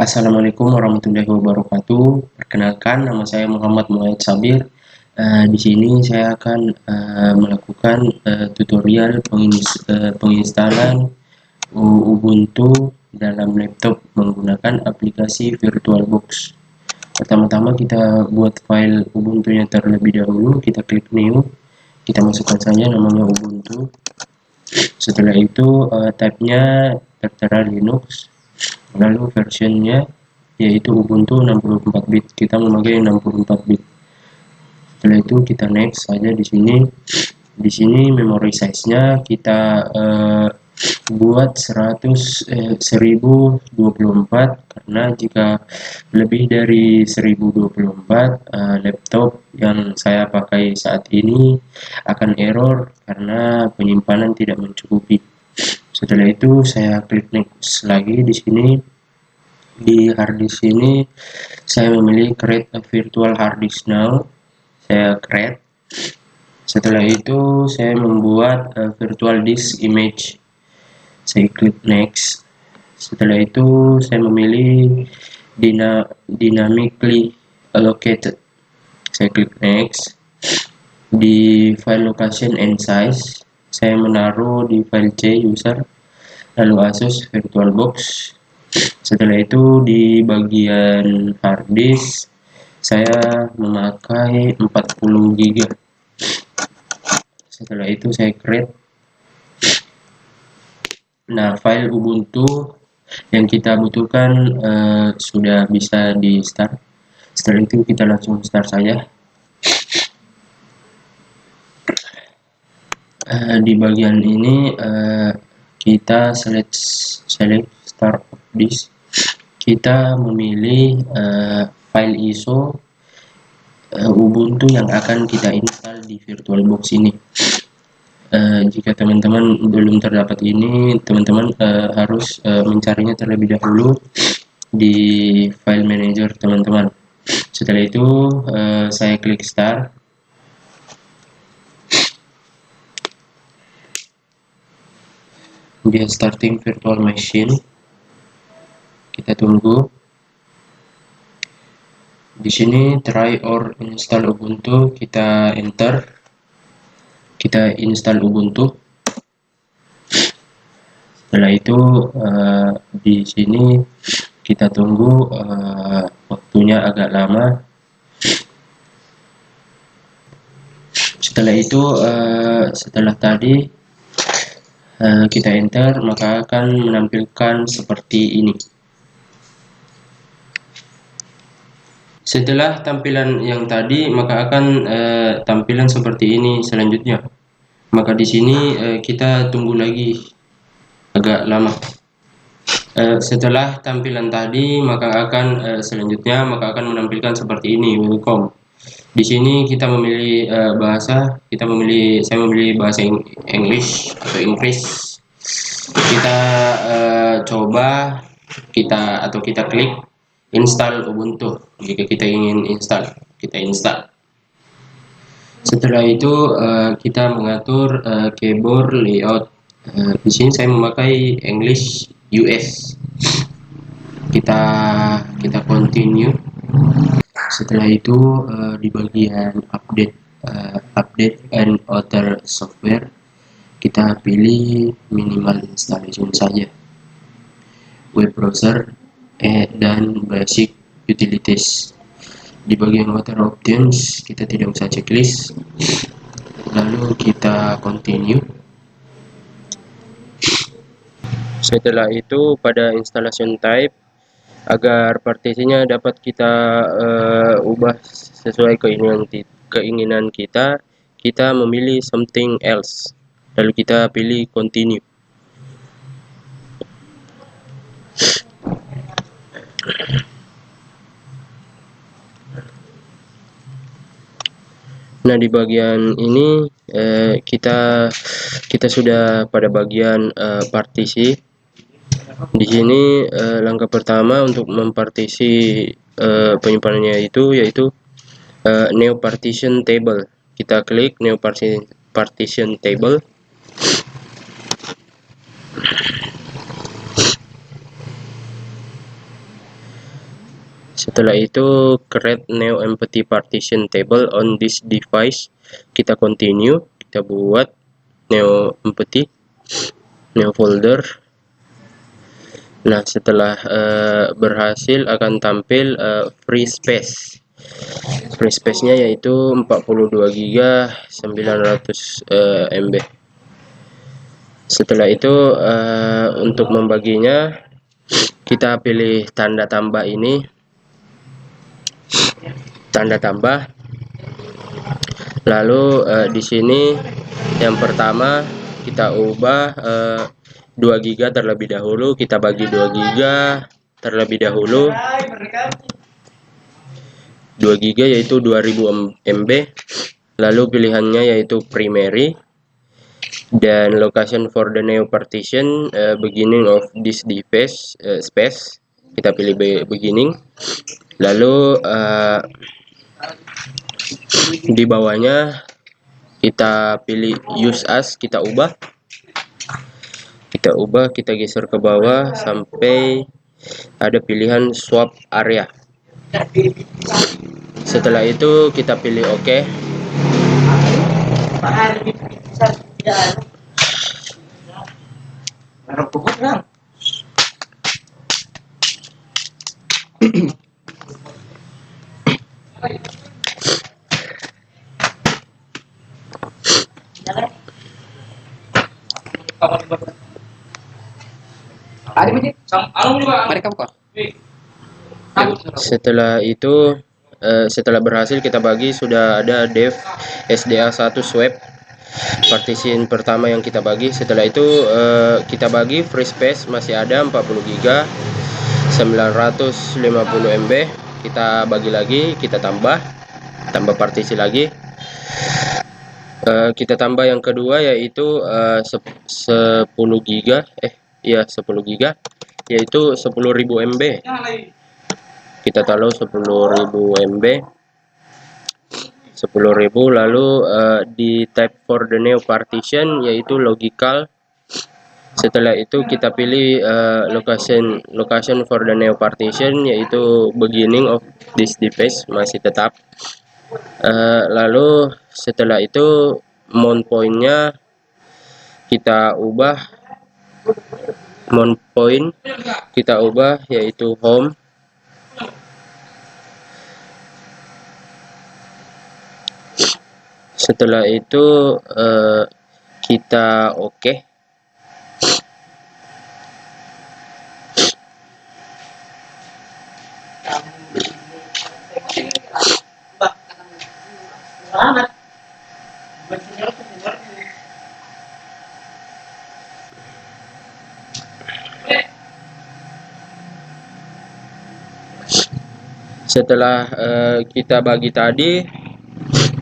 Assalamualaikum warahmatullahi wabarakatuh. Perkenalkan, nama saya Muhammad Muhammad Sabir. Di sini saya akan melakukan tutorial penginstalan Ubuntu dalam laptop menggunakan aplikasi VirtualBox. Pertama-tama kita buat file Ubuntu-nya terlebih dahulu. Kita klik New, kita masukkan saja namanya Ubuntu. Setelah itu type-nya tertera Linux. Lalu versionnya yaitu Ubuntu 64 bit. Kita memakai 64 bit. Setelah itu kita next saja di sini. Di sini memory size-nya kita buat 1024 karena jika lebih dari 1024 laptop yang saya pakai saat ini akan error karena penyimpanan tidak mencukupi. Setelah itu saya klik next lagi di sini. Di hard disk ini saya memilih create a virtual hard disk now. Saya create. Setelah itu saya membuat virtual disk image. Saya klik next. Setelah itu saya memilih dynamically allocated. Saya klik next. Di file location and size saya menaruh di file C user, lalu Asus VirtualBox. Setelah itu di bagian hard disk saya memakai 40 GB. Setelah itu saya create. Nah, file Ubuntu yang kita butuhkan sudah bisa di start. Setelah itu kita langsung start saja. Di bagian ini kita select start of disk. Kita memilih file ISO Ubuntu yang akan kita install di VirtualBox ini. Jika teman-teman belum terdapat ini, teman-teman harus mencarinya terlebih dahulu di file manager teman-teman. Setelah itu saya klik start. Dia starting virtual machine. Kita tunggu. Di sini try or install Ubuntu, kita enter. Kita install Ubuntu. Setelah itu di sini kita tunggu waktunya agak lama. Setelah itu setelah tadi kita enter, maka akan menampilkan seperti ini. Setelah tampilan yang tadi, maka akan tampilan seperti ini selanjutnya. Maka di sini kita tunggu lagi agak lama. Setelah tampilan tadi, maka akan selanjutnya akan menampilkan seperti ini, welcome. Di sini kita memilih bahasa, saya memilih bahasa English atau Inggris. Kita coba kita klik install Ubuntu. Jika kita ingin install, kita install. Setelah itu kita mengatur keyboard layout. Di sini saya memakai English US. Kita continue. Setelah itu di bagian update and other software kita pilih minimal installation saja, web browser dan basic utilities. Di bagian water options kita tidak usah checklist, lalu kita continue. Setelah itu pada installation type, agar partisinya dapat kita ubah sesuai keinginan kita, kita memilih something else, lalu kita pilih continue. Nah, di bagian ini kita sudah pada bagian partisi. Di sini langkah pertama untuk mempartisi penyimpanannya yaitu new partition table. Kita klik new partition table. Setelah itu create new empty partition table on this device. Kita continue, kita buat new empty, new folder. Nah, setelah berhasil akan tampil free space. Free space-nya yaitu 42 GB 900 MB. Setelah itu untuk membaginya kita pilih tanda tambah ini, tanda tambah. Lalu di sini yang pertama kita ubah 2 GB terlebih dahulu, kita bagi 2 GB terlebih dahulu. 2 GB yaitu 2000 MB. Lalu pilihannya yaitu primary, dan location for the new partition beginning of this device space, kita pilih beginning. Lalu di bawahnya kita pilih use as, kita ubah, kita geser ke bawah sampai ada pilihan swap area. Setelah itu kita pilih OK. Setelah itu setelah berhasil kita bagi, sudah ada dev SDA1 swap partition pertama yang kita bagi. Setelah itu kita bagi free space masih ada 40 GB 950 MB. Kita bagi lagi, kita tambah partisi lagi. Kita tambah yang kedua yaitu 10 GB 10 GB yaitu 10.000 MB. Kita taruh 10.000 MB, 10.000. Lalu di type for the new partition yaitu logical. Setelah itu kita pilih location for the new partition yaitu beginning of this device, masih tetap. Lalu setelah itu mount point-nya kita ubah, mount point kita ubah yaitu home. Setelah itu kita OK. Setelah kita bagi tadi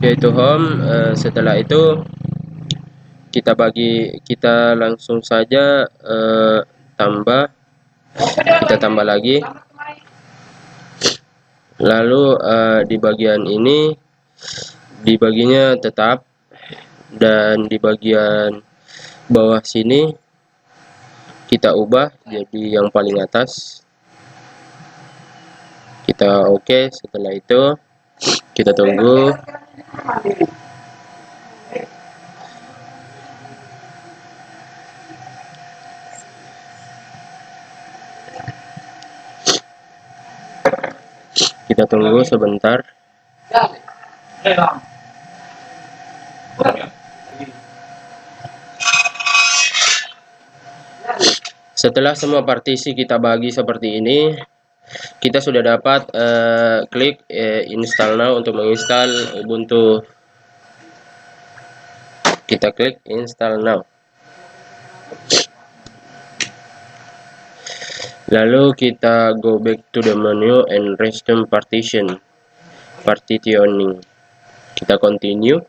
yaitu home, setelah itu kita langsung saja kita tambah lagi. Lalu di bagian ini dibaginya tetap, dan di bagian bawah sini kita ubah jadi yang paling atas. Kita OK. Setelah itu kita tunggu. Kita tunggu sebentar. Setelah semua partisi kita bagi seperti ini, kita sudah dapat klik install now untuk menginstal Ubuntu. Kita klik install now. Lalu kita go back to the menu and restore partitioning. Kita continue.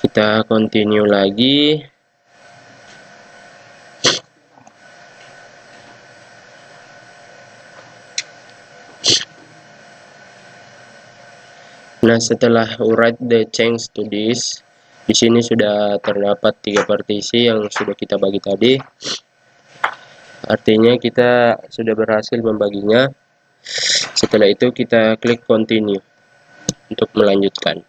Kita continue lagi. Nah, setelah write the change to this, di sini sudah terdapat 3 partisi yang sudah kita bagi tadi. artinya kita sudah berhasil membaginya. Setelah itu kita klik continue untuk melanjutkan.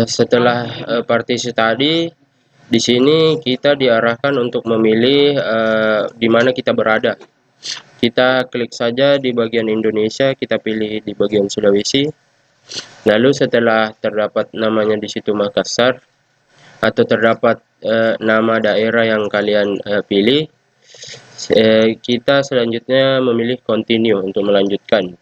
Setelah partisi tadi, di sini kita diarahkan untuk memilih di mana kita berada. Kita klik saja di bagian Indonesia, kita pilih di bagian Sulawesi. Lalu setelah terdapat namanya di situ Makassar, atau terdapat nama daerah yang kalian pilih, kita selanjutnya memilih continue untuk melanjutkan.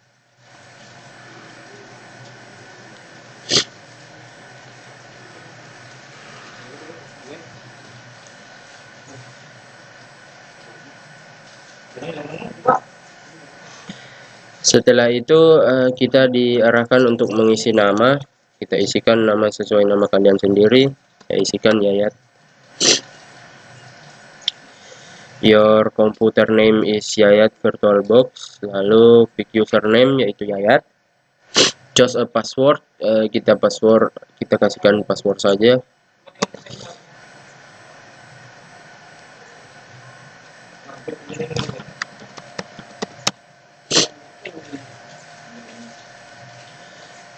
Setelah itu kita diarahkan untuk mengisi nama. Kita isikan nama sesuai nama kalian sendiri. Saya isikan Yayat. Your computer name is Yayat VirtualBox. Lalu pick username yaitu Yayat. Choose a password. Kita kasihkan password saja.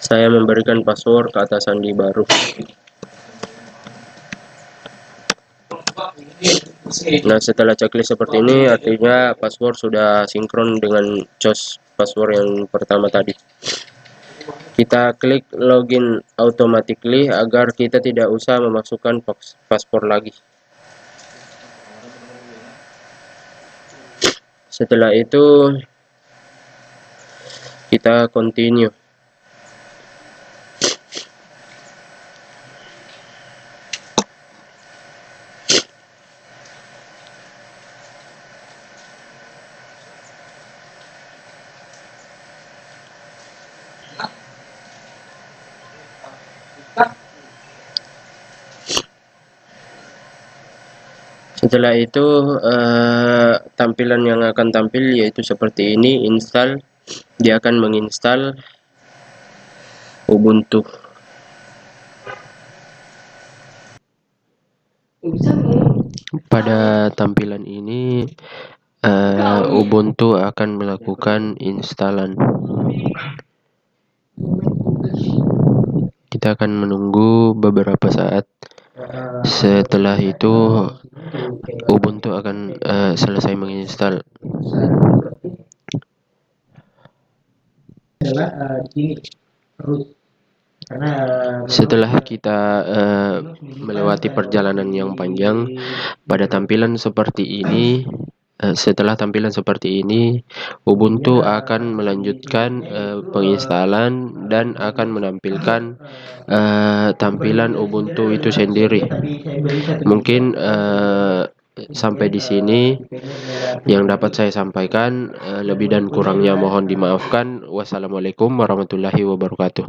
Saya memberikan password ke atas sandi baru. Nah, setelah checklist seperti ini, artinya password sudah sinkron dengan choose password yang pertama tadi. Kita klik login automatically agar kita tidak usah memasukkan password lagi. Setelah itu, kita continue. Setelah itu tampilan yang akan tampil yaitu seperti ini, install. Dia akan menginstal Ubuntu. Pada tampilan ini Ubuntu akan melakukan instalan. Kita akan menunggu beberapa saat. Setelah itu Ubuntu akan selesai menginstal. Setelah kita melewati perjalanan yang panjang, pada tampilan seperti ini, setelah tampilan seperti ini, Ubuntu akan melanjutkan penginstalan dan akan menampilkan tampilan Ubuntu itu sendiri. Mungkin sampai di sini yang dapat saya sampaikan. Lebih dan kurangnya mohon dimaafkan. Wassalamualaikum warahmatullahi wabarakatuh.